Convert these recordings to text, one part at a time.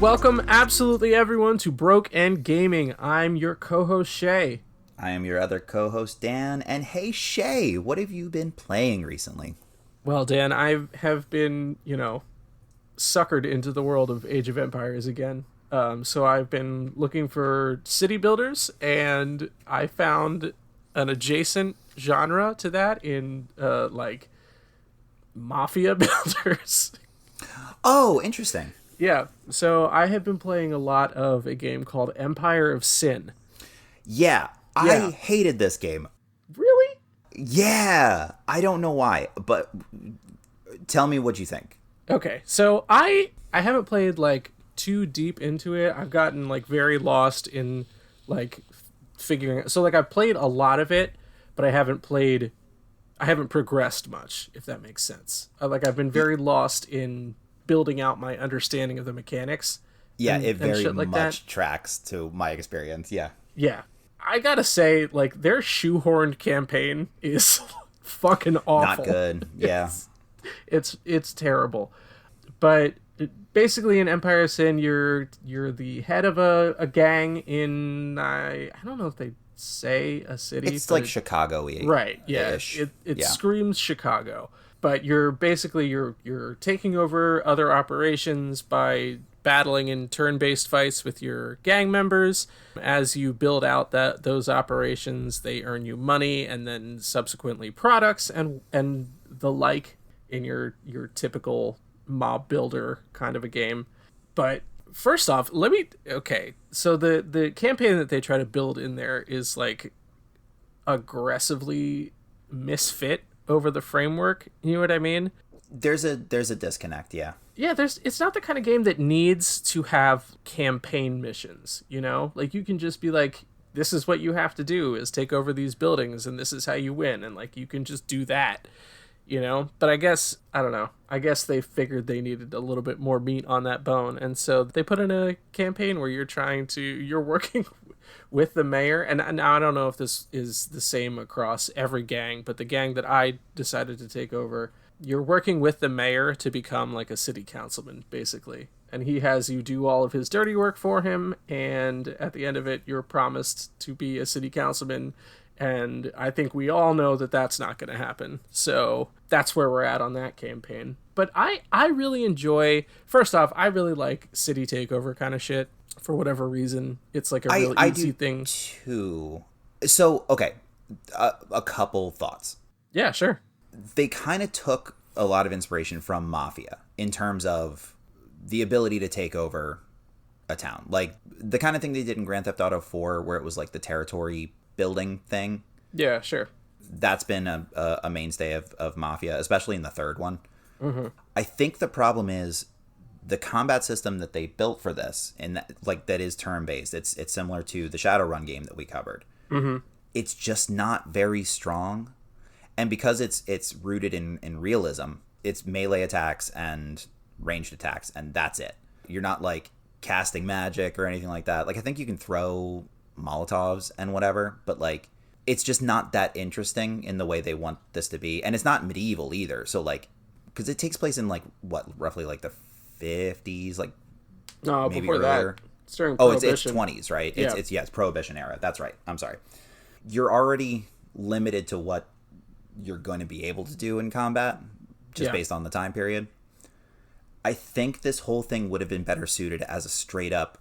welcome absolutely everyone to Broke and Gaming. I'm your co-host Shea. I am your other co-host Dan, and hey Shea, what have you been playing recently? Well, Dan, I have been, suckered into the world of Age of Empires again. So I've been looking for city builders, and I found an adjacent genre to that in mafia builders. Oh, interesting. Yeah, so I have been playing a lot of a game called Empire of Sin. Yeah, I hated this game. Really? Yeah, I don't know why, but tell me what you think. Okay, so I haven't played too deep into it. I've gotten very lost in figuring it. So I've played a lot of it, but I haven't progressed much, if that makes sense. I've been very lost in building out my understanding of the mechanics. Yeah, it very much that tracks to my experience. Yeah. Yeah. I gotta say, their shoehorned campaign is fucking awful. Not good. Yeah. It's terrible. But basically in Empire of Sin, you're the head of a gang in I don't know if they say a city. It's like Chicago-y. Right, yeah. It screams Chicago. But you're basically you're taking over other operations by battling in turn-based fights with your gang members. As you build out those operations, they earn you money and then subsequently products and the like in your typical mob builder kind of a game. But first off, so the campaign that they try to build in there is aggressively misfit over the framework. You know what I mean? There's a disconnect, yeah. Yeah, it's not the kind of game that needs to have campaign missions, you can just be this is what you have to do is take over these buildings and this is how you win, and you can just do that, but I don't know, I guess they figured they needed a little bit more meat on that bone, and so they put in a campaign where you're working with the mayor, and now I don't know if this is the same across every gang, but the gang that I decided to take over, you're working with the mayor to become a city councilman, basically. And he has you do all of his dirty work for him, and at the end of it, you're promised to be a city councilman, and I think we all know that that's not going to happen. So that's where we're at on that campaign. But I really enjoy, first off, I really like city takeover kind of shit. For whatever reason, it's a real easy thing too. So, okay, a couple thoughts. Yeah, sure. They kind of took a lot of inspiration from Mafia in terms of the ability to take over a town. The kind of thing they did in Grand Theft Auto 4 where it was the territory building thing. Yeah, sure. That's been a mainstay of Mafia, especially in the third one. Mm-hmm. I think the problem is the combat system that they built for this, and that is turn-based. It's similar to the Shadowrun game that we covered. Mm-hmm. It's just not very strong. And because it's rooted in realism, it's melee attacks and ranged attacks, and that's it. You're not casting magic or anything like that. I think you can throw Molotovs and whatever, but it's just not that interesting in the way they want this to be. And it's not medieval either. So because it takes place in roughly the 50s, no, maybe before earlier. That, it's during Prohibition. It's 20s, right? Yeah. It's Prohibition era. That's right. I'm sorry. You're already limited to what you're going to be able to do in combat just based on the time period. I think this whole thing would have been better suited as a straight up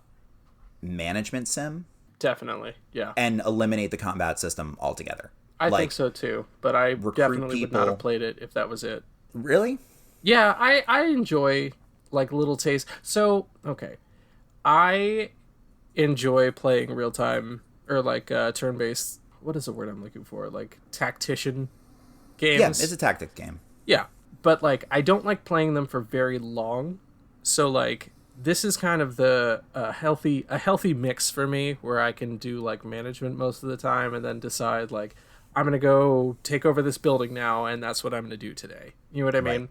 management sim. Definitely, yeah. And eliminate the combat system altogether. I think so too, but I definitely would not have played it if that was it. Really? Yeah, I enjoy little tastes. So, okay. I enjoy playing real time or turn-based, what is the word I'm looking for? Tactician games. Yeah, it's a tactics game. Yeah, but I don't like playing them for very long. So this is kind of a healthy mix for me where I can do management most of the time and then decide I'm going to go take over this building now and that's what I'm going to do today. You know what I mean? Right.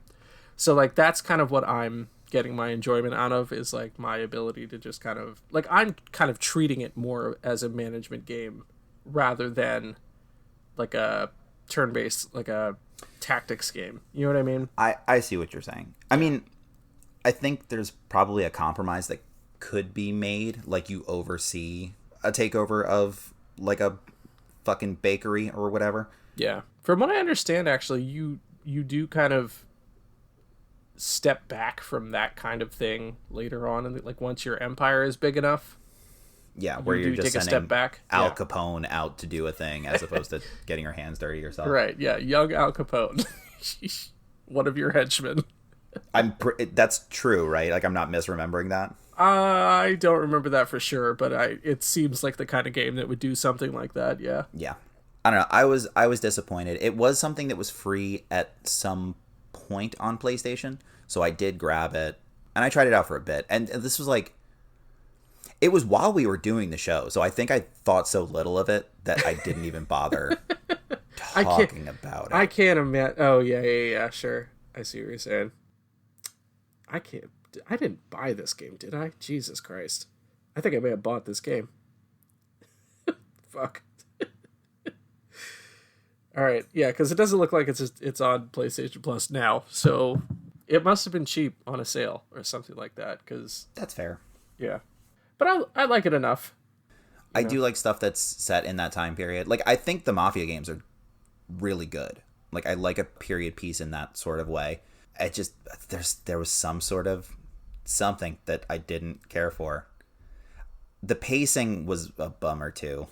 So that's kind of what I'm getting my enjoyment out of is my ability to just kind of I'm kind of treating it more as a management game rather than a turn-based a tactics game. You know what I mean? I see what you're saying. I mean, I think there's probably a compromise that could be made. Like, you oversee a takeover of, like, a fucking bakery or whatever. Yeah. From what I understand, actually, you do kind of step back from that kind of thing later on, and like once your empire is big enough. Yeah, where you're just take a sending step back. Al Capone out to do a thing as opposed to getting your hands dirty yourself. Right, yeah, young Al Capone. One of your henchmen. That's true, right? Like, I'm not misremembering that. I don't remember that for sure, but it seems like the kind of game that would do something like that, yeah. Yeah. I don't know. I was disappointed. It was something that was free at some point on PlayStation, so I did grab it, and I tried it out for a bit. And this was like, it was while we were doing the show, so I think I thought so little of it that I didn't even bother talking about it. I can't imagine. Oh, yeah, sure. I see what you're saying. I didn't buy this game, did I? Jesus Christ. I think I may have bought this game. Fuck. All right, yeah, because it doesn't look like it's on PlayStation Plus now, so it must have been cheap on a sale or something like that. Cause that's fair. Yeah, but I like it enough. I do like stuff that's set in that time period. Like, I think the Mafia games are really good. Like, I like a period piece in that sort of way. It just there was some sort of something that I didn't care for. The pacing was a bummer too.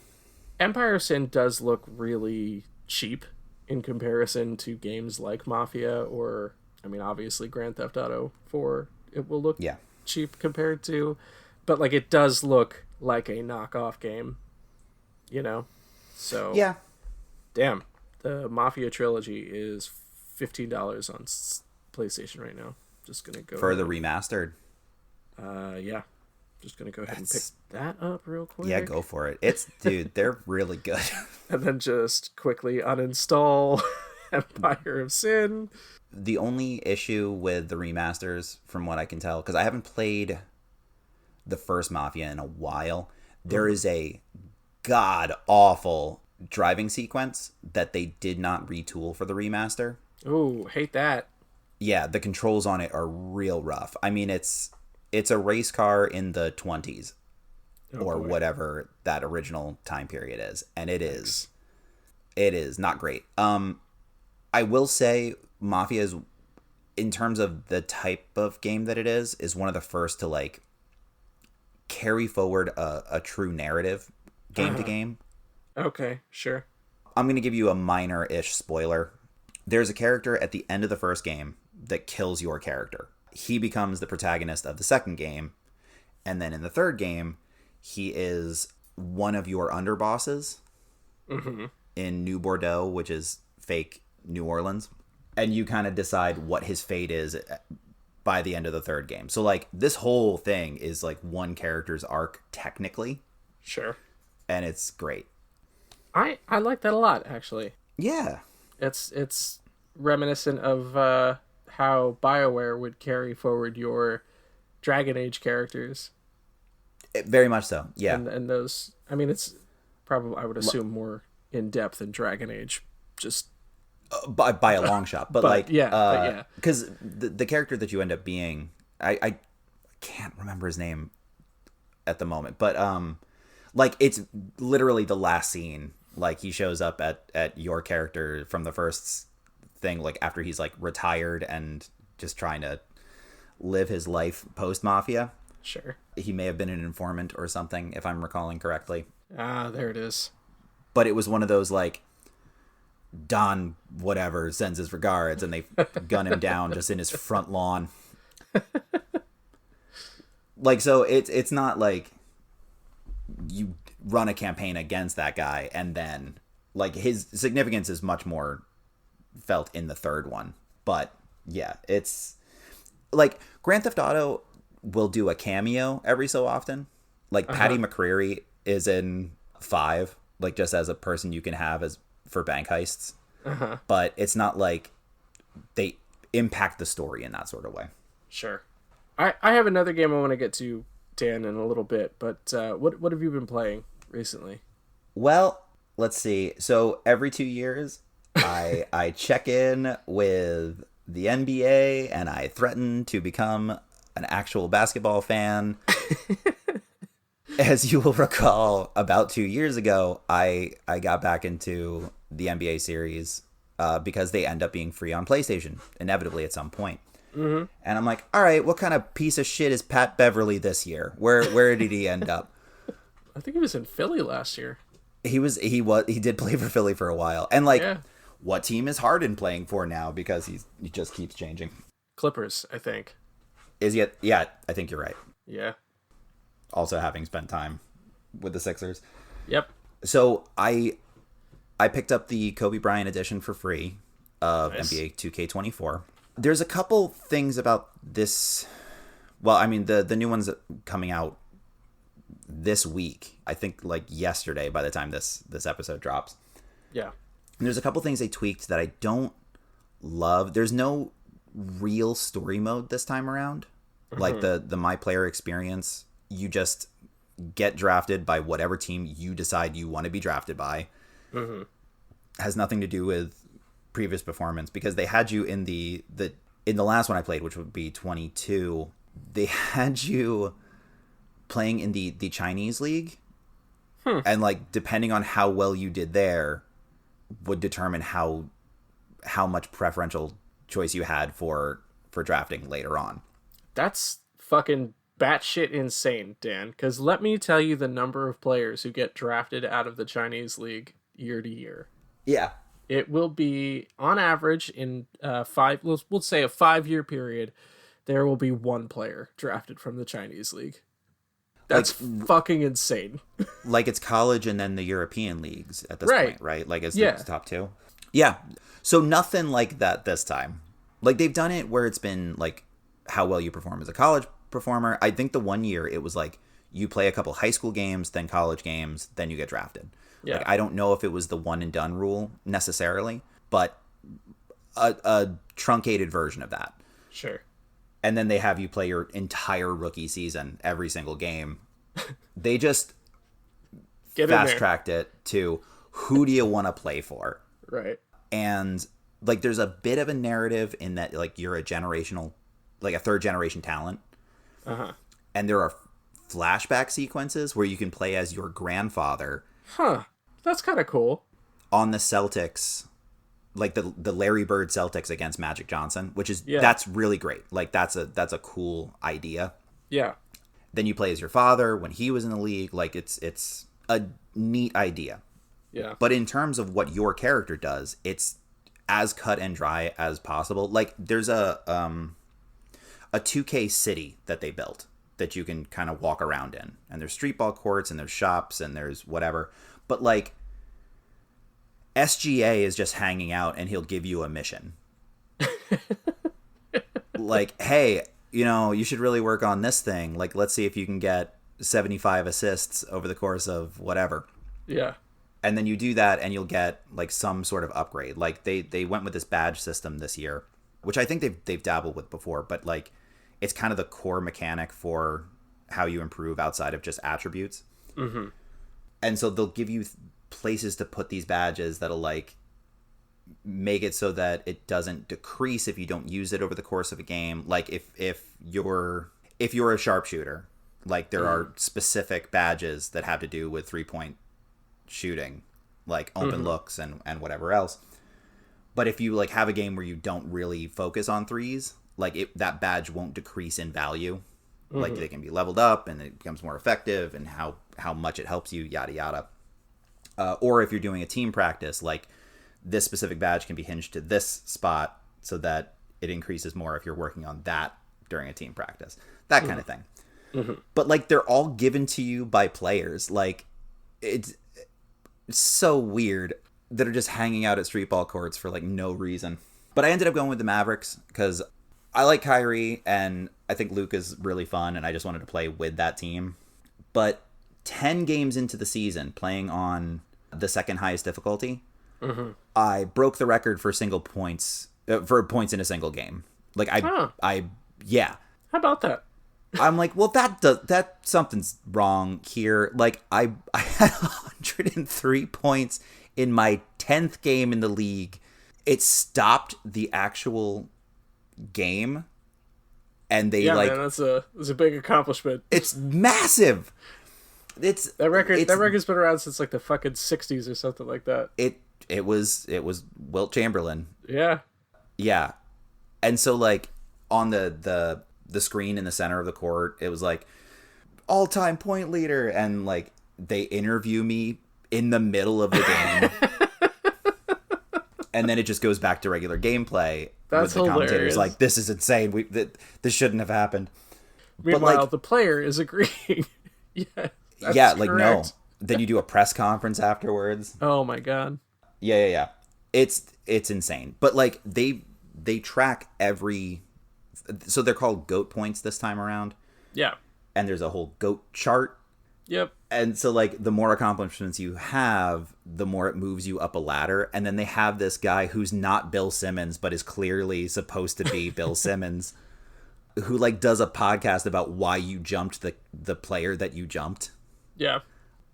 Empire of Sin does look really cheap in comparison to games like Mafia, or I mean, obviously Grand Theft Auto 4. It will look cheap compared to, but like, it does look like a knockoff game, you know. So yeah, damn, the Mafia trilogy is $15 on PlayStation right now. Just gonna go for the remastered. Yeah. Just gonna go ahead and pick that up real quick. Yeah, go for it. Dude, they're really good. And then just quickly uninstall Empire of Sin. The only issue with the remasters, from what I can tell, because I haven't played the first Mafia in a while, there is a god awful driving sequence that they did not retool for the remaster. Ooh, hate that. Yeah, the controls on it are real rough. I mean, it's a race car in the 20s or whatever that original time period is, and it is not great. I will say Mafia is, in terms of the type of game that it is one of the first to like carry forward a true narrative game to game. Okay, sure. I'm going to give you a minor-ish spoiler. There's a character at the end of the first game that kills your character. He becomes the protagonist of the second game, and then in the third game, he is one of your underbosses in New Bordeaux, which is fake New Orleans, and you kind of decide what his fate is by the end of the third game. So, like, this whole thing is like one character's arc technically. Sure. And it's great. I like that a lot, actually. Yeah. It's reminiscent of how BioWare would carry forward your Dragon Age characters. Very much so, yeah. And those, I mean, it's probably, I would assume, more in depth than Dragon Age, just by a long shot. But like, yeah, because the character that you end up being, I can't remember his name at the moment, but like, it's literally the last scene. Like, he shows up at your character from the first thing, like after he's like retired and just trying to live his life post Mafia. Sure. He may have been an informant or something, if I'm recalling correctly. Ah, there it is. But it was one of those, like, Don whatever sends his regards, and they gun him down just in his front lawn. Like, so it's not like you run a campaign against that guy, and then, like, his significance is much more felt in the third one. But yeah, it's like Grand Theft Auto will do a cameo every so often. Like, Patty McCreary is in 5, like, just as a person you can have as for bank heists. But it's not like they impact the story in that sort of way. Sure. I have another game I want to get to, Dan, in a little bit, but what have you been playing recently? Well, let's see. So every 2 years, I check in with the NBA, and I threaten to become an actual basketball fan. As you will recall, about 2 years ago, I got back into the NBA series because they end up being free on PlayStation, inevitably at some point. Mm-hmm. And I'm like, all right, what kind of piece of shit is Pat Beverly this year? Where did he end up? I think he was in Philly last year. He did play for Philly for a while. And like, Yeah. what team is Harden playing for now? Because he just keeps changing. Clippers, I think. Yeah, I think you're right. Yeah. Also having spent time with the Sixers. Yep. So I picked up the Kobe Bryant edition for free of Nice. NBA 2K24. There's a couple things about this. Well, I mean, the new one's coming out this week. I think like yesterday by the time this episode drops. Yeah. And there's a couple things they tweaked that I don't love. There's no real story mode this time around. Like the My Player experience, you just get drafted by whatever team you decide you want to be drafted by. Has nothing to do with previous performance, because they had you in the last one I played, which would be 22. They had you playing in the Chinese league, and like depending on how well you did there would determine how much preferential choice you had for drafting later on. That's fucking batshit insane, Dan. Because let me tell you the number of players who get drafted out of the Chinese league year to year. Yeah. It will be, on average, in we'll say a 5-year period, there will be one player drafted from the Chinese league. That's fucking insane. Like it's college and then the European leagues at this point, right? Like it's the top two. Yeah. So nothing like that this time. Like they've done it where it's been like how well you perform as a college performer. I think the 1 year it was like you play a couple high school games, then college games, then you get drafted. Yeah. Like I don't know if it was the one and done rule necessarily, but a truncated version of that. Sure. And then they have you play your entire rookie season, every single game. They just fast-tracked it to who do you want to play for? Right. And like there's a bit of a narrative in that like you're a third-generation talent. Uh-huh. And there are flashback sequences where you can play as your grandfather. Huh. That's kind of cool. On the Celtics, like the Larry Bird Celtics against Magic Johnson, which is that's really great. Like that's a cool idea. Yeah. Then you play as your father when he was in the league. Like it's a neat idea. Yeah. But in terms of what your character does, it's as cut and dry as possible. Like there's a 2K city that they built that you can kind of walk around in, and there's street ball courts and there's shops and there's whatever. But like SGA is just hanging out and he'll give you a mission. Like, hey, you should really work on this thing. Like, let's see if you can get 75 assists over the course of whatever. Yeah. And then you do that and you'll get like some sort of upgrade. Like they went with this badge system this year, which I think they've dabbled with before, but like it's kind of the core mechanic for how you improve outside of just attributes. Mm-hmm. And so they'll give you places to put these badges that'll like make it so that it doesn't decrease if you don't use it over the course of a game. Like if you're a sharpshooter, like there are specific badges that have to do with 3-point shooting, like open looks and whatever else. But if you like have a game where you don't really focus on threes, like that badge won't decrease in value. Like they can be leveled up and it becomes more effective, and how much it helps you, yada yada. Or if you're doing a team practice, like this specific badge can be hinged to this spot so that it increases more if you're working on that during a team practice. That kind of thing. But like they're all given to you by players. Like it's so weird that are just hanging out at street ball courts for like no reason. But I ended up going with the Mavericks because I like Kyrie and I think Luke is really fun and I just wanted to play with that team. But 10 games into the season, playing on the second highest difficulty, I broke the record for points in a single game. Like yeah. How about that? I'm like, well, that something's wrong here. Like I had 103 points in my 10th game in the league. It stopped the actual game And they yeah, man, that's a big accomplishment. it's massive. That record's been around since like the fucking 60s or something like that. It was Wilt Chamberlain. Yeah. Yeah. And so like on the screen in the center of the court, it was like all-time point leader, and like they interview me in the middle of the game. And then it just goes back to regular gameplay. That's with the commentators hilarious. like, this is insane. This shouldn't have happened. Meanwhile, but like, the player is agreeing. Yeah. yeah, like correct. no. Then you do a press conference afterwards. Oh my god. Yeah. It's insane. But like they track every, so they're called GOAT points this time around. Yeah. And there's a whole GOAT chart. Yep. And so like the more accomplishments you have, the more it moves you up a ladder. And then they have this guy who's not Bill Simmons but is clearly supposed to be Bill Simmons, who like does a podcast about why you jumped the player that you jumped. Yeah.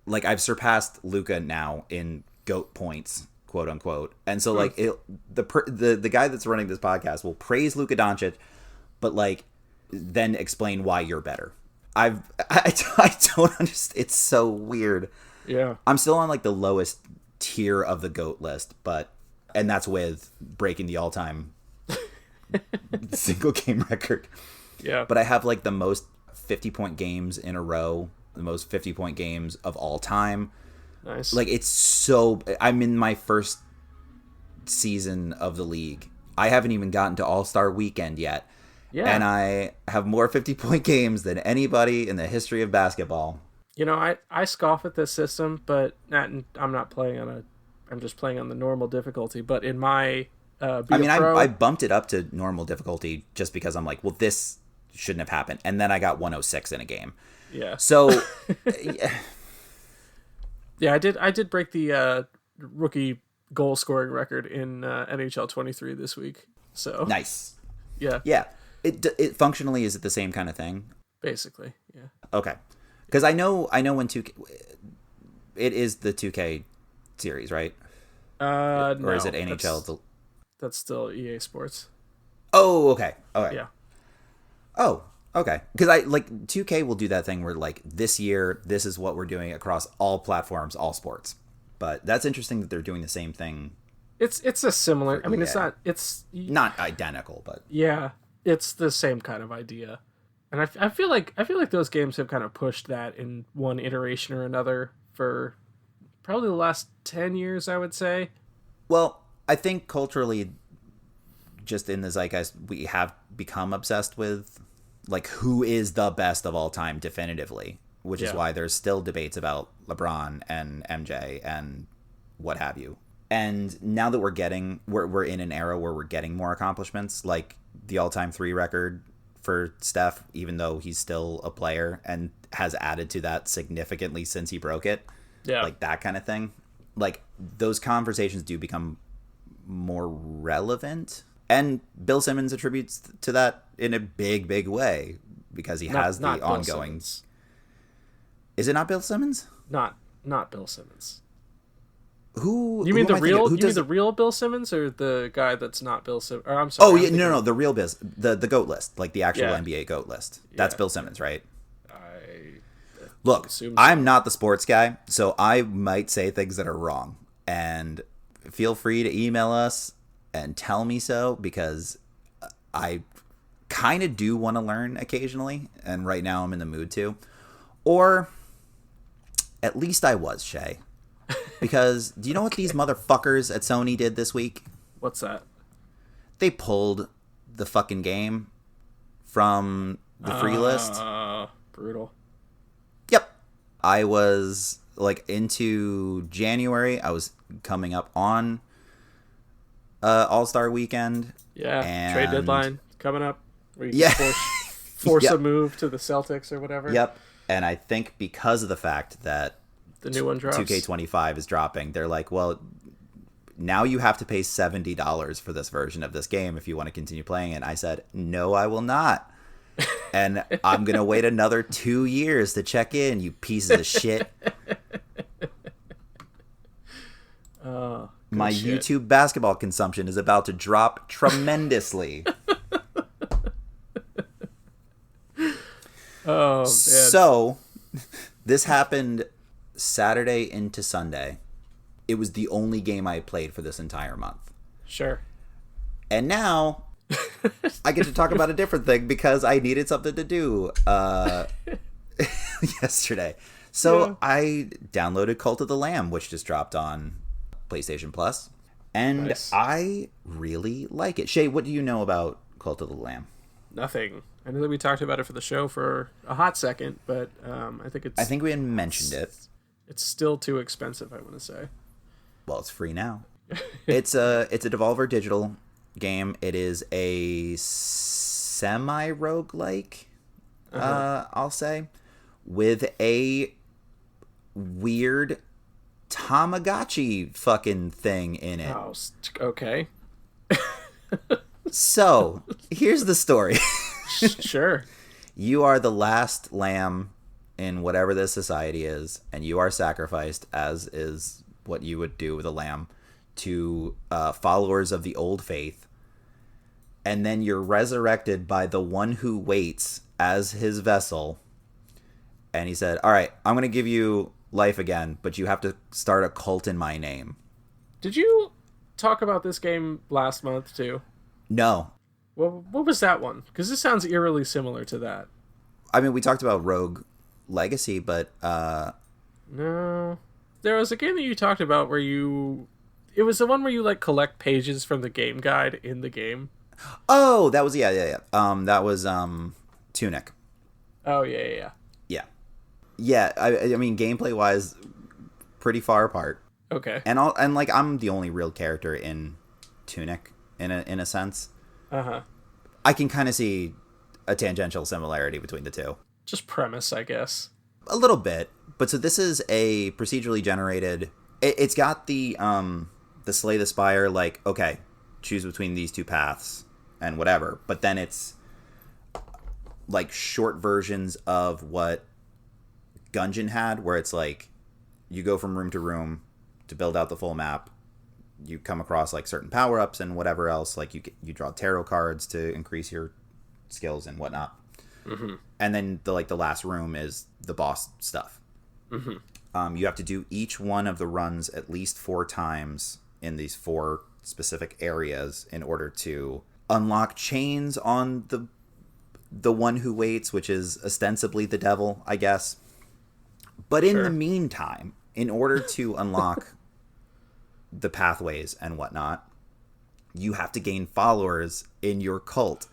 Like I've surpassed Luka now in GOAT points, quote unquote. And so like the guy that's running this podcast will praise Luka Doncic, but like then explain why you're better. I don't understand. It's so weird. Yeah. I'm still on like the lowest tier of the GOAT list, and that's with breaking the all-time single game record. Yeah. But I have like the most 50-point games in a row, the most 50-point games of all time. Nice. Like I'm in my first season of the league. I haven't even gotten to All-Star Weekend yet. Yeah. And I have more 50-point games than anybody in the history of basketball. You know, I scoff at this system, but I'm not playing on I'm just playing on the normal difficulty. But in my I bumped it up to normal difficulty just because I'm like, well, this shouldn't have happened. And then I got 106 in a game. Yeah. So yeah, I did break the rookie goal scoring record in NHL 23 this week. So nice. Yeah. Yeah. It functionally, is it the same kind of thing? Basically, yeah. Okay. Because I know when 2K, it is the 2K series, right? No, or is it NHL? That's still EA Sports. Oh, okay. Okay. Yeah. Oh, okay. Because I like 2K will do that thing where like this year, this is what we're doing across all platforms, all sports. But that's interesting that they're doing the same thing. It's a similar. I mean, EA. it's not identical, but yeah, it's the same kind of idea. And I feel like those games have kind of pushed that in one iteration or another for probably the last 10 years, I would say. Well, I think culturally, just in the zeitgeist, we have become obsessed with like who is the best of all time definitively, which is why there's still debates about LeBron and MJ and what have you. And now that we're in an era where we're getting more accomplishments, like the all-time 3 record for Steph, even though he's still a player and has added to that significantly since he broke it. Yeah. Like that kind of thing. Like those conversations do become more relevant. And Bill Simmons attributes to that in a big, big way because he has the ongoing. Is it not Bill Simmons? Not Bill Simmons. Who? You mean the real Bill Simmons or the guy that's not Bill Simmons? Or I'm sorry. Oh yeah, no, the real Bill, the GOAT list, like the actual NBA GOAT list. That's Bill Simmons, right? Look, I'm not the sports guy, so I might say things that are wrong. And feel free to email us and tell me so, because I kind of do want to learn occasionally, and right now I'm in the mood to. Or at least I was, Shay. Because do you know what these motherfuckers at Sony did this week? What's that? They pulled the fucking game from the free list. Brutal. Yep. I was like into January. I was coming up on All-Star Weekend. Yeah. And trade deadline coming up. Where you can force a move to the Celtics or whatever. Yep. And I think because of the fact that the new one drops, 2K25 is dropping, they're like, well, now you have to pay $70 for this version of this game if you want to continue playing it. And I said, no, I will not. And I'm going to wait another 2 years to check in, you pieces of shit. My shit. YouTube basketball consumption is about to drop tremendously. Oh, man. So, this happened Saturday into Sunday. It was the only game I played for this entire month. Sure. And now I get to talk about a different thing because I needed something to do yesterday. So I downloaded Cult of the Lamb, which just dropped on PlayStation Plus. And Nice. I really like it. Shay, what do you know about Cult of the Lamb? Nothing. I know that we talked about it for the show for a hot second, but I think we had mentioned it. It's still too expensive, I want to say. Well, it's free now. It's a Devolver Digital game. It is a semi-roguelike, I'll say, with a weird Tamagotchi fucking thing in it. Oh, okay. So, here's the story. Sure. You are the last lamb in whatever this society is, and you are sacrificed, as is what you would do with a lamb, to followers of the old faith. And then you're resurrected by the one who waits as his vessel. And he said, all right, I'm going to give you life again, but you have to start a cult in my name. Did you talk about this game last month, too? No. What was that one? Because this sounds eerily similar to that. I mean, we talked about Rogue Legacy, but... No. There was a game that you talked about where you... It was the one where you, like, collect pages from the game guide in the game. Oh, that was... Yeah. That was Tunic. Oh, yeah. Yeah, I mean, gameplay-wise, pretty far apart. Okay. And like, I'm the only real character in Tunic, in a sense. Uh-huh. I can kind of see a tangential similarity between the two. Just premise, I guess. A little bit. But so this is a procedurally generated... It's got the Slay the Spire, like, okay, choose between these two paths and whatever. But then it's like short versions of what Gungeon had, where it's like you go from room to room to build out the full map. You come across like certain power-ups and whatever else, like you draw tarot cards to increase your skills and whatnot. Mm-hmm. And then the last room is the boss stuff. Mm-hmm. You have to do each one of the runs at least 4 times in these 4 specific areas in order to unlock chains on the one who waits, which is ostensibly the devil, I guess. But in the meantime, in order to unlock the pathways and whatnot, you have to gain followers in your cult.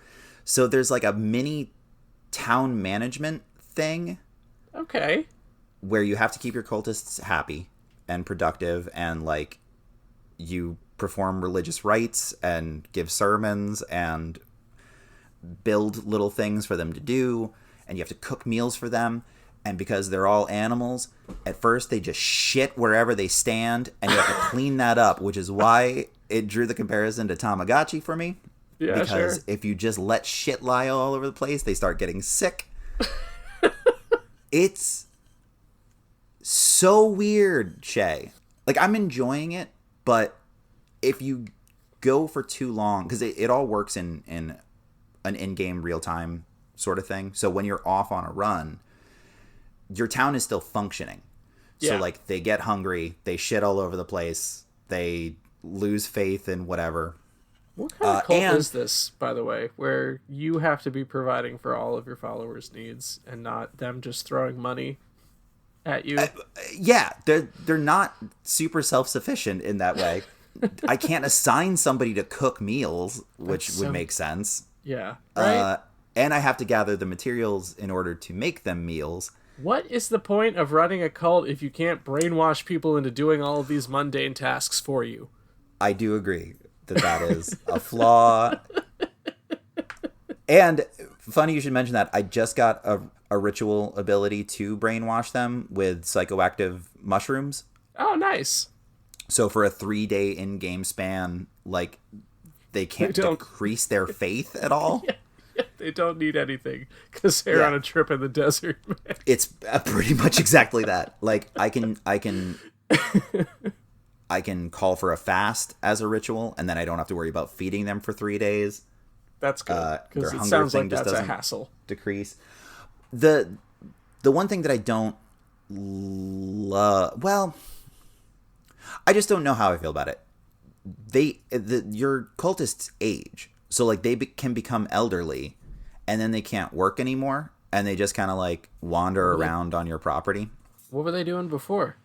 So there's like a mini town management thing. Okay. Where you have to keep your cultists happy and productive, and like you perform religious rites and give sermons and build little things for them to do, and you have to cook meals for them. And because they're all animals, at first they just shit wherever they stand, and you have to clean that up, which is why it drew the comparison to Tamagotchi for me. Yeah, because sure. if you just let shit lie all over the place, they start getting sick. It's so weird, Shay. Like, I'm enjoying it, but if you go for too long, because it all works in an in-game real-time sort of thing. So when you're off on a run, your town is still functioning. Yeah. So, like, they get hungry, they shit all over the place, they lose faith in whatever. What kind of cult is this, by the way, where you have to be providing for all of your followers' needs and not them just throwing money at you? Yeah, they're not super self-sufficient in that way. I can't assign somebody to cook meals, which would make sense. Yeah, right? And I have to gather the materials in order to make them meals. What is the point of running a cult if you can't brainwash people into doing all of these mundane tasks for you? I do agree that is a flaw. And funny you should mention that. I just got a ritual ability to brainwash them with psychoactive mushrooms. Oh, nice. So for a 3-day in-game span, like, they can't decrease their faith at all. Yeah, they don't need anything because they're on a trip in the desert, man. It's pretty much exactly that. Like, I can call for a fast as a ritual, and then I don't have to worry about feeding them for 3 days. That's good, because their it hunger sounds thing like just that's a doesn't hassle. decrease. the the one thing that I don't love, well, I just don't know how I feel about it. Your cultists age, so like can become elderly, and then they can't work anymore, and they just kind of like wander around on your property. What were they doing before?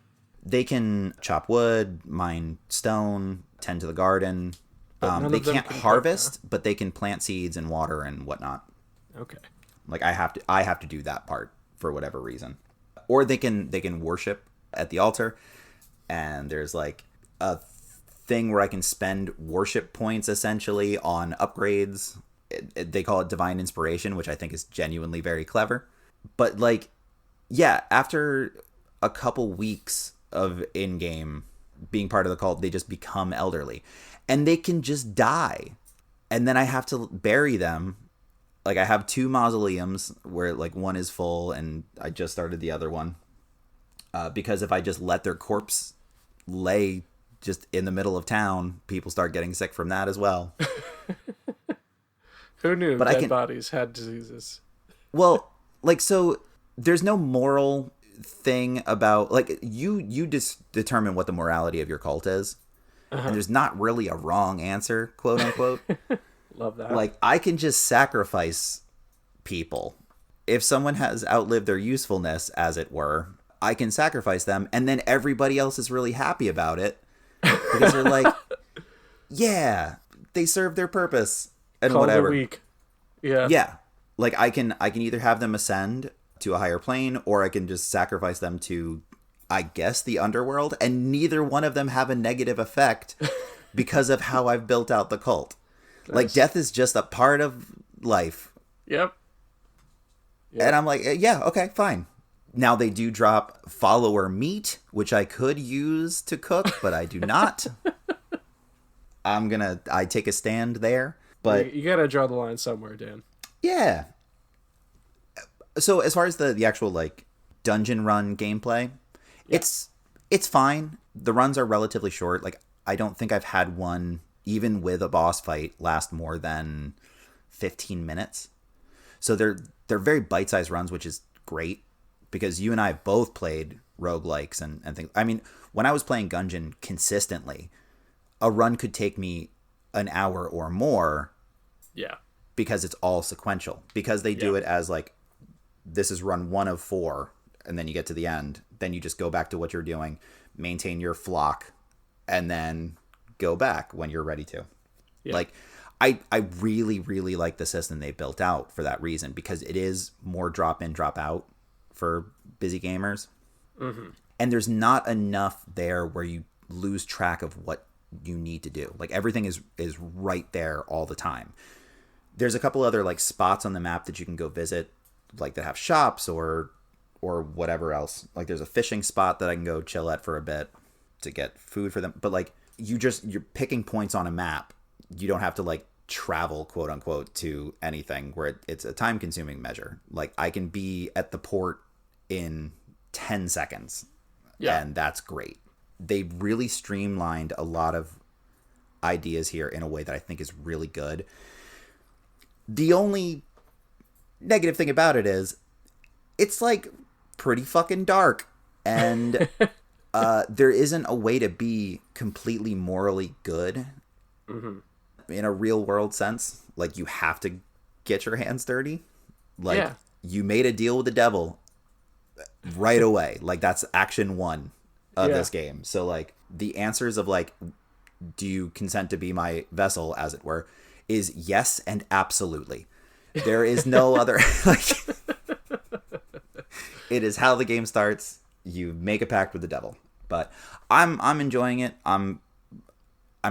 They can chop wood, mine stone, tend to the garden. They can't harvest, but they can plant seeds and water and whatnot. Okay. Like I have to do that part for whatever reason. Or they can worship at the altar, and there's like a thing where I can spend worship points essentially on upgrades. They call it divine inspiration, which I think is genuinely very clever. But like, yeah, after a couple weeks of in-game being part of the cult, they just become elderly, and they can just die, and then I have to bury them. Like I have 2 mausoleums where like one is full, and I just started the other one because if I just let their corpse lay just in the middle of town, people start getting sick from that as well. Who knew dead bodies had diseases? Well, like, so there's no moral thing about, like, you just determine what the morality of your cult is. And there's not really a wrong answer, quote unquote. Love that. Like, I can just sacrifice people. If someone has outlived their usefulness, as it were, I can sacrifice them, and then everybody else is really happy about it. Because they're like, yeah, they served their purpose. And Call whatever. the weak. Yeah. Yeah. Like I can either have them ascend to a higher plane, or I can just sacrifice them to, I guess, the underworld, and neither one of them have a negative effect because of how I've built out the cult. Nice. Like death is just a part of life. Yep. And I'm like, yeah, okay, fine. Now they do drop follower meat, which I could use to cook, but I do not. I take a stand there. But you gotta draw the line somewhere, Dan. Yeah. So as far as the actual like dungeon run gameplay, it's fine. The runs are relatively short. Like I don't think I've had one, even with a boss fight, last more than 15 minutes. So they're very bite-sized runs, which is great because you and I have both played roguelikes and things. I mean, when I was playing Gungeon consistently, a run could take me an hour or more. Yeah. Because it's all sequential. Because they do it as like, this is run 1 of 4, and then you get to the end. Then you just go back to what you're doing, maintain your flock, and then go back when you're ready to. Yeah. Like, I really, really like the system they built out for that reason, because it is more drop in, drop out for busy gamers. Mm-hmm. And there's not enough there where you lose track of what you need to do. Like everything is right there all the time. There's a couple other like spots on the map that you can go visit, like that have shops or whatever else. Like there's a fishing spot that I can go chill at for a bit to get food for them. But like you're picking points on a map. You don't have to like travel, quote unquote, to anything where it's a time consuming measure. Like I can be at the port in 10 seconds. Yeah. And that's great. They really streamlined a lot of ideas here in a way that I think is really good. The only negative thing about it is it's like pretty fucking dark, and there isn't a way to be completely morally good in a real world sense. Like you have to get your hands dirty. Like you made a deal with the devil right away. Like that's action 1 of this game. So like the answers of like, do you consent to be my vessel, as it were, is yes and absolutely. There is no other like it is how the game starts. You make a pact with the devil. But I'm enjoying it. I'm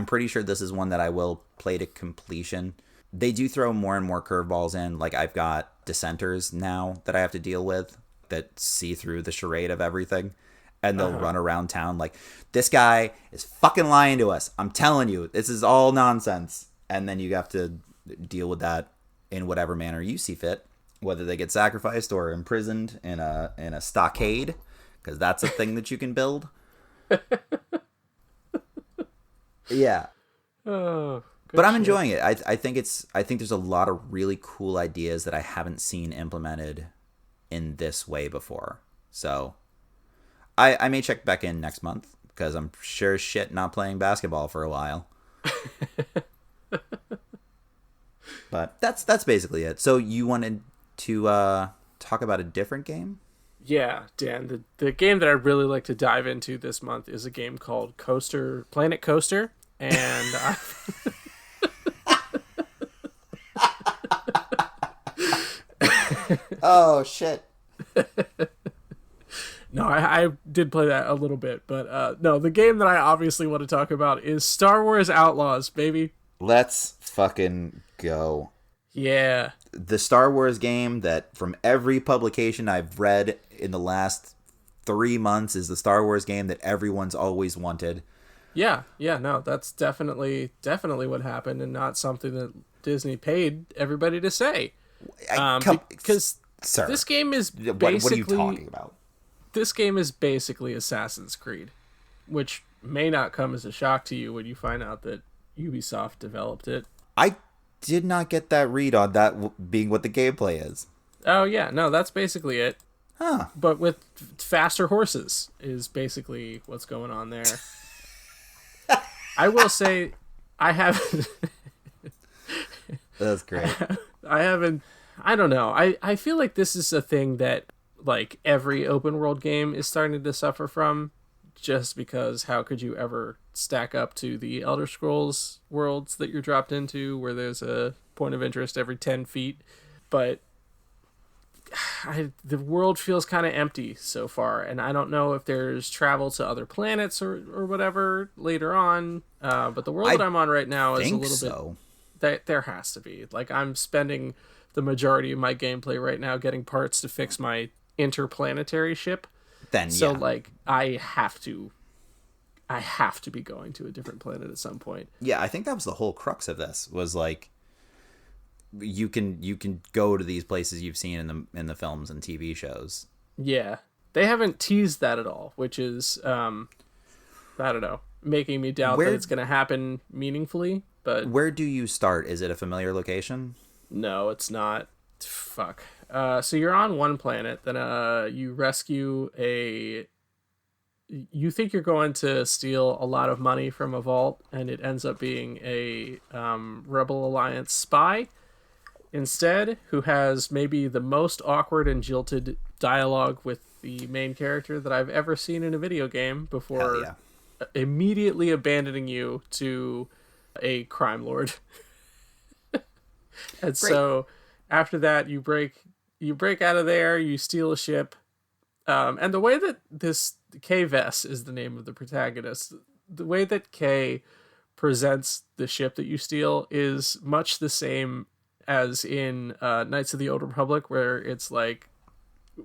pretty sure this is one that I will play to completion. They do throw more and more curveballs in. Like I've got dissenters now that I have to deal with that see through the charade of everything. And they'll run around town like, this guy is fucking lying to us. I'm telling you, this is all nonsense. And then you have to deal with that in whatever manner you see fit, whether they get sacrificed or imprisoned in a stockade, because that's a thing that you can build. Yeah. Oh, but I'm enjoying it. I think there's a lot of really cool ideas that I haven't seen implemented in this way before. So I may check back in next month because I'm sure as shit not playing basketball for a while. But that's basically it. So you wanted to talk about a different game? Yeah, Dan. The game that I'd really like to dive into this month is a game called Planet Coaster, and Oh shit. No, I did play that a little bit, but no, the game that I obviously want to talk about is Star Wars Outlaws, baby. Let's fucking go. Yeah. The Star Wars game that from every publication I've read in the last 3 months is the Star Wars game that everyone's always wanted. Yeah, no, that's definitely what happened, and not something that Disney paid everybody to say. Because sir, this game is what are you talking about? This game is basically Assassin's Creed, which may not come as a shock to you when you find out that Ubisoft developed it. I did not get that read on that being what the gameplay is. Oh yeah, no, that's basically it. Huh. But with faster horses is basically what's going on there. I will say, I haven't... That's great. I don't know. I feel like this is a thing that like every open world game is starting to suffer from, just because how could you ever stack up to the Elder Scrolls worlds that you're dropped into, where there's a point of interest every 10 feet. But the world feels kind of empty so far, and I don't know if there's travel to other planets or whatever later on. But the world that I'm on right now is a little bit... There has to be. Like, I'm spending the majority of my gameplay right now getting parts to fix my interplanetary ship. So like I have to be going to a different planet at some point. Yeah, I think that was the whole crux of this, was like you can go to these places you've seen in the films and TV shows. Yeah. They haven't teased that at all, which is I don't know, making me doubt that it's going to happen meaningfully. But where do you start? Is it a familiar location? No, it's not. Fuck. So you're on one planet, then you rescue you think you're going to steal a lot of money from a vault, and it ends up being a Rebel Alliance spy instead, who has maybe the most awkward and jilted dialogue with the main character that I've ever seen in a video game before immediately abandoning you to a crime lord. And so after that, you break out of there, you steal a ship. And the way that Kay Vess is the name of the protagonist, the way that Kay presents the ship that you steal is much the same as in Knights of the Old Republic, where it's like,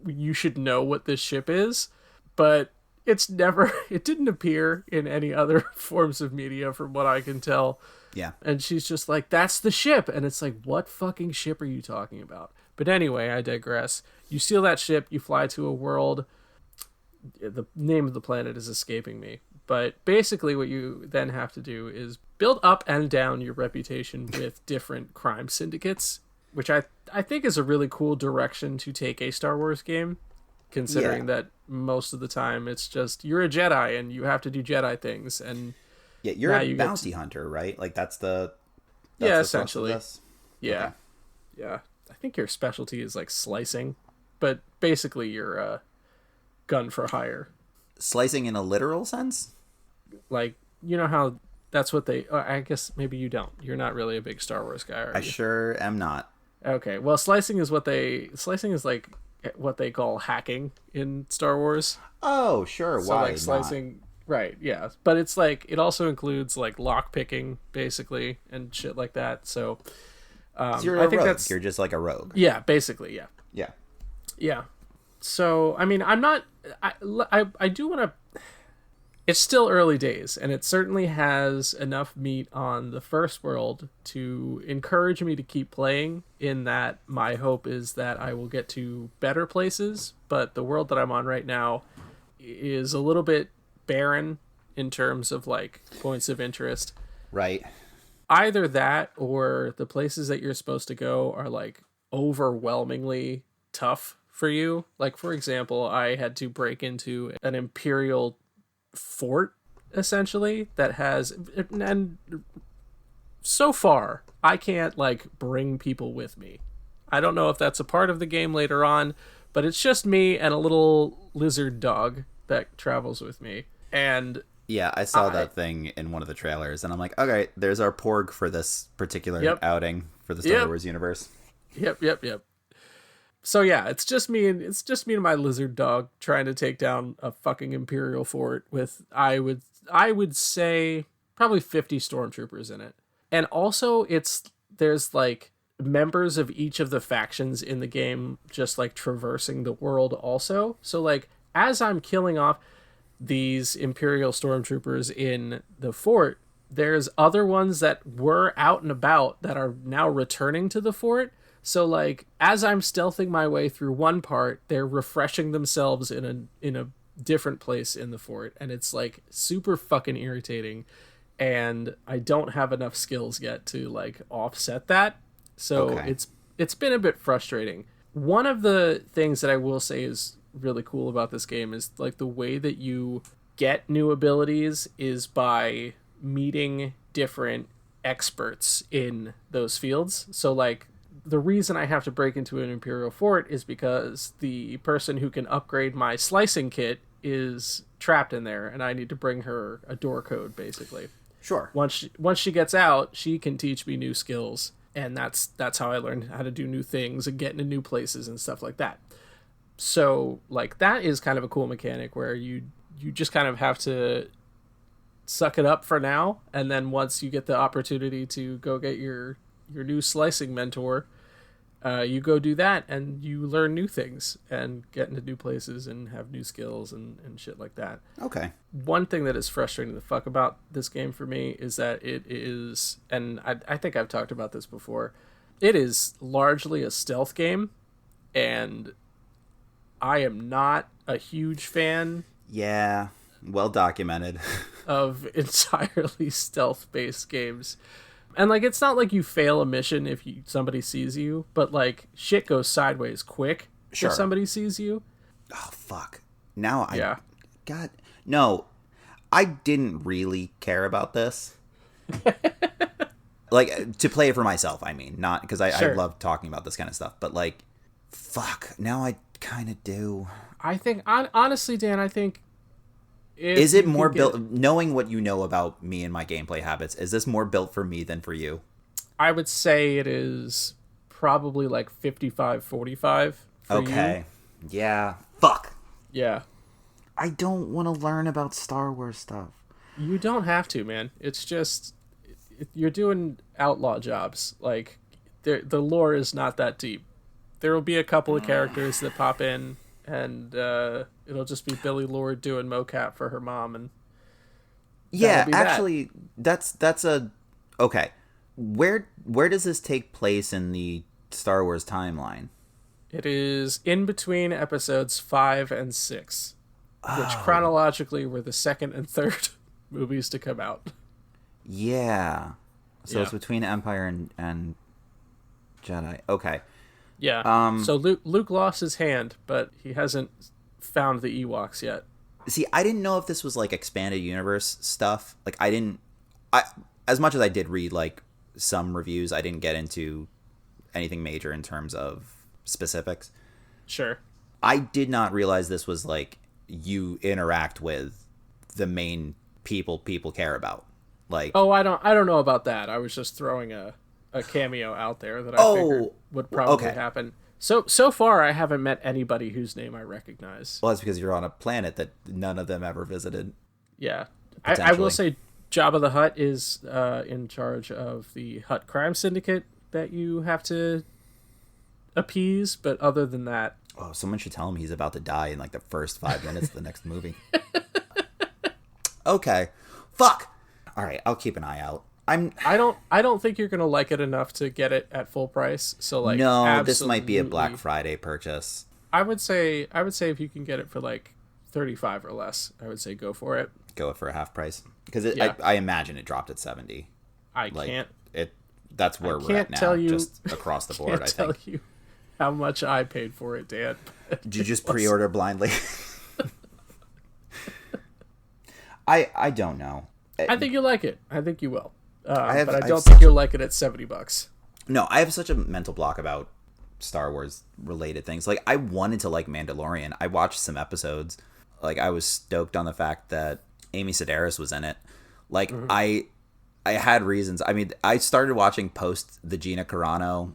you should know what this ship is, but it didn't appear in any other forms of media from what I can tell. Yeah. And she's just like, that's the ship. And it's like, what fucking ship are you talking about? But anyway, I digress. You steal that ship, you fly to a world. The name of the planet is escaping me. But basically what you then have to do is build up and down your reputation with different crime syndicates, which I think is a really cool direction to take a Star Wars game, considering that most of the time it's just, you're a Jedi and you have to do Jedi things. And yeah, you're a bounty hunter, right? Like that's essentially. Yeah. Okay. Yeah. I think your specialty is like slicing, but basically you're a gun for hire. Slicing in a literal sense? Like, you know how that's what I guess maybe you don't. You're not really a big Star Wars guy, are you? I sure am not. Okay. Well, slicing is like what they call hacking in Star Wars. Oh, sure. So why like slicing not? Right, yeah. But it's like, it also includes like lock picking basically and shit like that. So you're a rogue. You're just like a rogue. Yeah, basically, yeah. Yeah. Yeah. So, I mean, I'm not... I do want to... It's still early days, and it certainly has enough meat on the first world to encourage me to keep playing, in that my hope is that I will get to better places, but the world that I'm on right now is a little bit barren in terms of, like, points of interest. Right. Either that, or the places that you're supposed to go are, like, overwhelmingly tough for you. Like, for example, I had to break into an Imperial fort, essentially, that has... And so far, I can't, like, bring people with me. I don't know if that's a part of the game later on, but it's just me and a little lizard dog that travels with me. And yeah, I saw that thing in one of the trailers, and I'm like, okay, there's our porg for this particular outing for the Star Wars universe. Yep. So yeah, it's just me and my lizard dog trying to take down a fucking Imperial fort with I would say probably 50 stormtroopers in it. And also there's like members of each of the factions in the game just like traversing the world also. So like as I'm killing off these Imperial stormtroopers in the fort, there's other ones that were out and about that are now returning to the fort. So like as I'm stealthing my way through one part, they're refreshing themselves in a different place in the fort, and it's like super fucking irritating, and I don't have enough skills yet to like offset that. So it's been a bit frustrating. One of the things that I will say is really cool about this game is like the way that you get new abilities is by meeting different experts in those fields. So like the reason I have to break into an Imperial fort is because the person who can upgrade my slicing kit is trapped in there, and I need to bring her a door code, basically. Sure. Once she gets out, she can teach me new skills, and that's how I learned how to do new things and get into new places and stuff like that. So, like, that is kind of a cool mechanic where you just kind of have to suck it up for now, and then once you get the opportunity to go get your new slicing mentor, you go do that, and you learn new things and get into new places and have new skills and shit like that. Okay. One thing that is frustrating the fuck about this game for me is that it is, and I think I've talked about this before, it is largely a stealth game, and I am not a huge fan. Yeah, well documented. Of entirely stealth-based games. And, like, it's not like you fail a mission if somebody sees you, but, like, shit goes sideways quick if somebody sees you. Oh, fuck. Now God. No, I didn't really care about this. Like, to play it for myself, I mean. Not, because I love talking about this kind of stuff. But, like, fuck. Now I kind of do. I think, honestly, Dan, I think... Is it more built, knowing what you know about me and my gameplay habits, is this more built for me than for you? I would say it is probably like 55-45 for okay. You. Yeah. Fuck. Yeah. I don't want to learn about Star Wars stuff. You don't have to, man. It's just, you're doing outlaw jobs. Like, the lore is not that deep. There will be a couple of characters that pop in, and it'll just be Billy Lord doing mocap for her mom, and yeah, actually, that's a okay. Where does this take place in the Star Wars timeline? It is in between episodes 5 and 6, which chronologically were the second and third movies to come out. Yeah, so it's between Empire and Jedi. Okay. Yeah. So Luke lost his hand, but he hasn't found the Ewoks yet. See, I didn't know if this was like expanded universe stuff. Like I as much as I did read like some reviews, I didn't get into anything major in terms of specifics. Sure. I did not realize this was like you interact with the main people care about. Like, oh, I don't know about that. I was just throwing a cameo out there that I figured would probably happen. So far, I haven't met anybody whose name I recognize. Well, that's because you're on a planet that none of them ever visited. Yeah. I will say Jabba the Hutt is in charge of the Hutt crime syndicate that you have to appease, but other than that... Oh, someone should tell him he's about to die in like the first 5 minutes of the next movie. Okay. Fuck! Alright, I'll keep an eye out. I don't think you're gonna like it enough to get it at full price. So like, no, this might be a Black Friday purchase. I would say if you can get it for like 35 or less, I would say go for it. Go for a half price, because I imagine it dropped at 70. That's where we're at now, just across the board. I think. how much I paid for it, Dan. Did you just pre-order blindly? I don't know. I think you'll like it. I think you will. But I don't such think you'll like it at $70. No, I have such a mental block about Star Wars related things. Like, I wanted to like Mandalorian. I watched some episodes. Like, I was stoked on the fact that Amy Sedaris was in it. Like, I had reasons. I mean, I started watching post the Gina Carano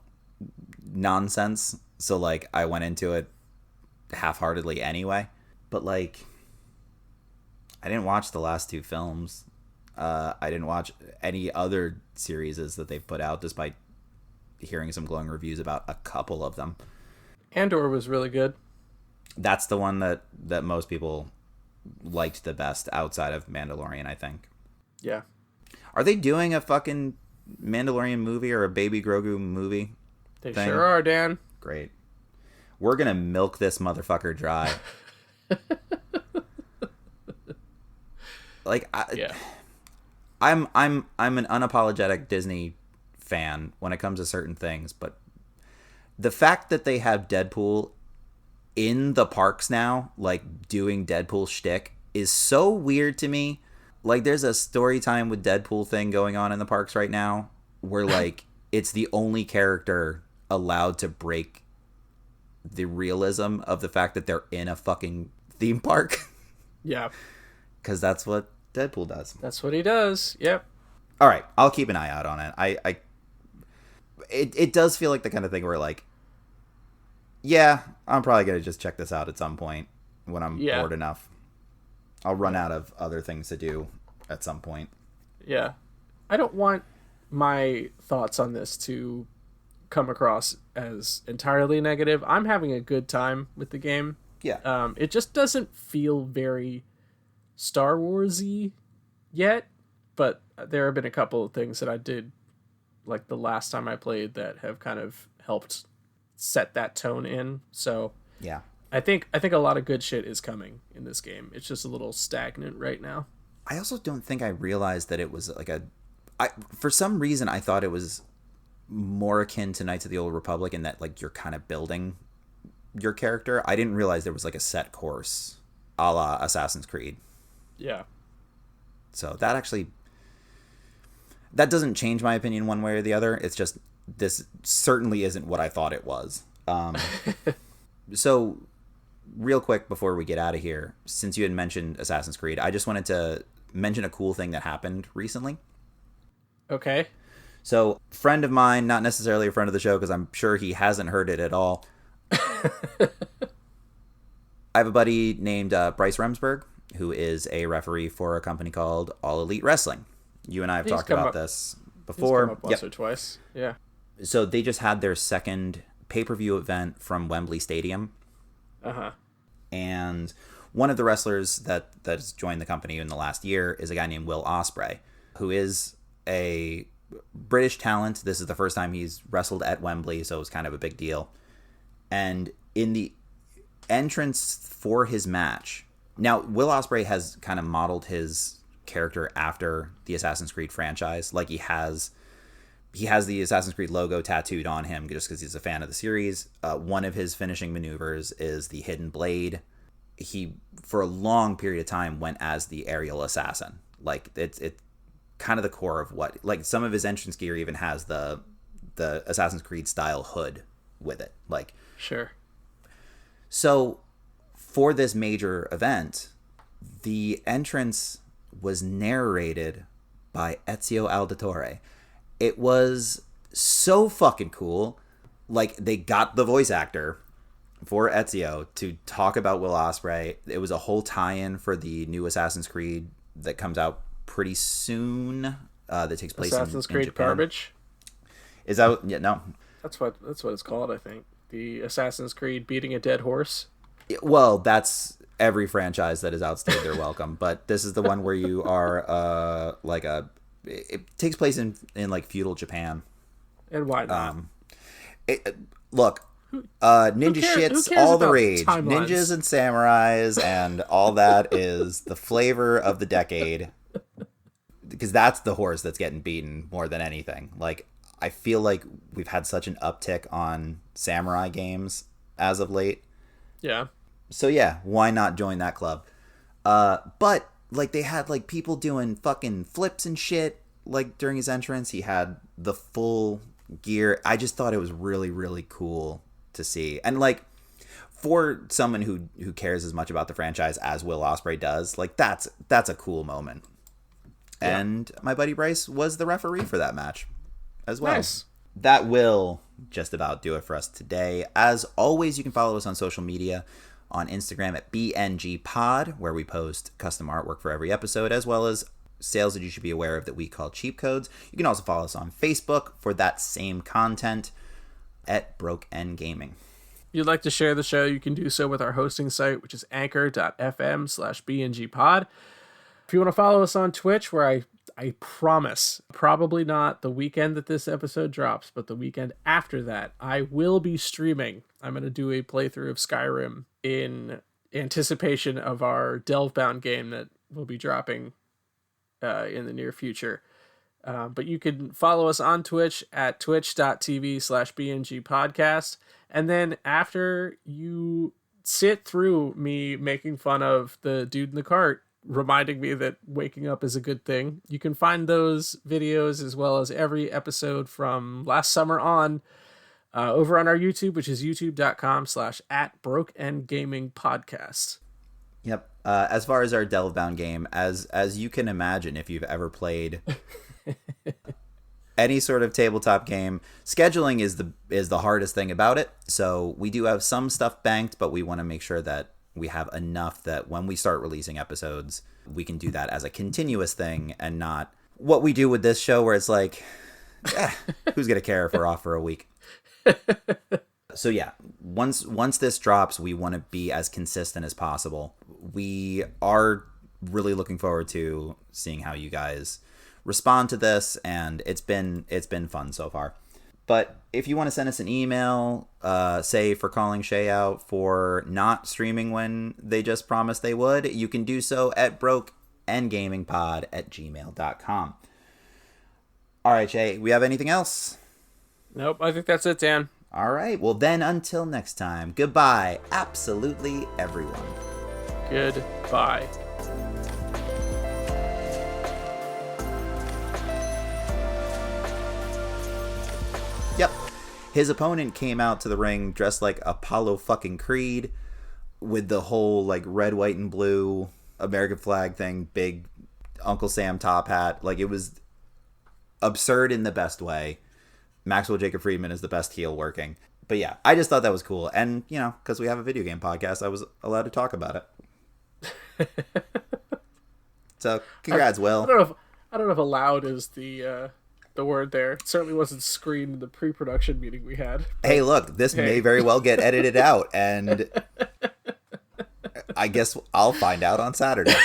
nonsense, so like I went into it half-heartedly anyway. But like, I didn't watch the last two films. I didn't watch any other series that they've put out, despite hearing some glowing reviews about a couple of them. Andor was really good. That's the one that most people liked the best outside of Mandalorian, I think. Yeah. Are they doing a fucking Mandalorian movie or a Baby Grogu movie? They sure are, Dan. Great. We're gonna milk this motherfucker dry. Like, I'm an unapologetic Disney fan when it comes to certain things, but the fact that they have Deadpool in the parks now, like doing Deadpool shtick, is so weird to me. Like, there's a story time with Deadpool thing going on in the parks right now where like it's the only character allowed to break the realism of the fact that they're in a fucking theme park. Yeah. Because that's what Deadpool does. That's what he does. Yep. All right, I'll keep an eye out on it. It does feel like the kind of thing where like, yeah, I'm probably gonna just check this out at some point when I'm bored enough. I'll run out of other things to do at some point. Yeah. I don't want my thoughts on this to come across as entirely negative. I'm having a good time with the game. Yeah. It just doesn't feel very Star Wars-y yet, but there have been a couple of things that I did like the last time I played that have kind of helped set that tone in. So yeah. I think a lot of good shit is coming in this game. It's just a little stagnant right now. I also don't think I realized that it was like for some reason I thought it was more akin to Knights of the Old Republic in that like you're kind of building your character. I didn't realize there was like a set course a la Assassin's Creed. Yeah. So that doesn't change my opinion one way or the other. It's just this certainly isn't what I thought it was. So real quick before we get out of here, since you had mentioned Assassin's Creed, I just wanted to mention a cool thing that happened recently. Okay. So, friend of mine, not necessarily a friend of the show because I'm sure he hasn't heard it at all. I have a buddy named Bryce Remsburg, who is a referee for a company called All Elite Wrestling. You and I have talked about this before. He's come up once or twice. Yeah. So they just had their second pay-per-view event from Wembley Stadium. Uh-huh. And one of the wrestlers that's joined the company in the last year is a guy named Will Ospreay, who is a British talent. This is the first time he's wrestled at Wembley, so it was kind of a big deal. And in the entrance for his match, now Will Ospreay has kind of modeled his character after the Assassin's Creed franchise. Like he has the Assassin's Creed logo tattooed on him just because he's a fan of the series. One of his finishing maneuvers is the hidden blade. He, for a long period of time, went as the aerial assassin. Like it's kind of the core of what, like some of his entrance gear even has the Assassin's Creed style hood with it. Like, sure. So for this major event, the entrance was narrated by Ezio Auditore. It was so fucking cool. Like, they got the voice actor for Ezio to talk about Will Ospreay. It was a whole tie-in for the new Assassin's Creed that comes out pretty soon. That takes place Assassin's Creed Japan. Garbage. Is that? Yeah, no. That's what it's called, I think. The Assassin's Creed beating a dead horse. Well, that's every franchise that has outstayed their welcome, but this is the one where you are it takes place in like feudal Japan. And why not? Look, ninja shits all the rage. Timelines? Ninjas and samurais and all that is the flavor of the decade. Because that's the horse that's getting beaten more than anything. Like, I feel like we've had such an uptick on samurai games as of late. Yeah. So yeah, why not join that club? But like they had like people doing fucking flips and shit like during his entrance. He had the full gear. I just thought it was really, really cool to see. And like for someone who cares as much about the franchise as Will Ospreay does, like that's a cool moment. Yeah. And my buddy Bryce was the referee for that match as well. Nice. That will just about do it for us today. As always, you can follow us on social media. On Instagram at BNGPod, where we post custom artwork for every episode, as well as sales that you should be aware of that we call cheap codes. You can also follow us on Facebook for that same content at Broke N Gaming. If you'd like to share the show, you can do so with our hosting site, which is anchor.fm/BNGPod. If you want to follow us on Twitch, where I promise, probably not the weekend that this episode drops, but the weekend after that, I will be streaming. I'm going to do a playthrough of Skyrim in anticipation of our Delvebound game that will be dropping in the near future. But you can follow us on Twitch at twitch.tv/BNGpodcast. And then after you sit through me making fun of the dude in the cart, reminding me that waking up is a good thing, you can find those videos as well as every episode from last summer on over on our YouTube, which is youtube.com/@BrokeNGamingPodcast. Yep. As far as our Delvebound game, as you can imagine, if you've ever played any sort of tabletop game, scheduling is the hardest thing about it. So we do have some stuff banked, but we want to make sure that we have enough that when we start releasing episodes, we can do that as a continuous thing and not what we do with this show where it's like, who's going to care if we're off for a week? So yeah, once this drops, we want to be as consistent as possible. We are really looking forward to seeing how you guys respond to this, and it's been fun so far. But if you want to send us an email, say for calling Shea out for not streaming when they just promised they would, you can do so at brokengamingpod@gmail.com. All right, Shea, we have anything else? Nope, I think that's it, Dan. All right, well then, until next time, goodbye, absolutely everyone. Goodbye. Yep. His opponent came out to the ring dressed like Apollo fucking Creed with the whole like red, white, and blue American flag thing, big Uncle Sam top hat. Like it was absurd in the best way. Maxwell Jacob Friedman is the best heel working. But yeah, I just thought that was cool. And, you know, because we have a video game podcast, I was allowed to talk about it. So, congrats, Will. I don't know if allowed is the word there. It certainly wasn't screened in the pre-production meeting we had. Hey, look, this may very well get edited out, and I guess I'll find out on Saturday.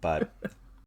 But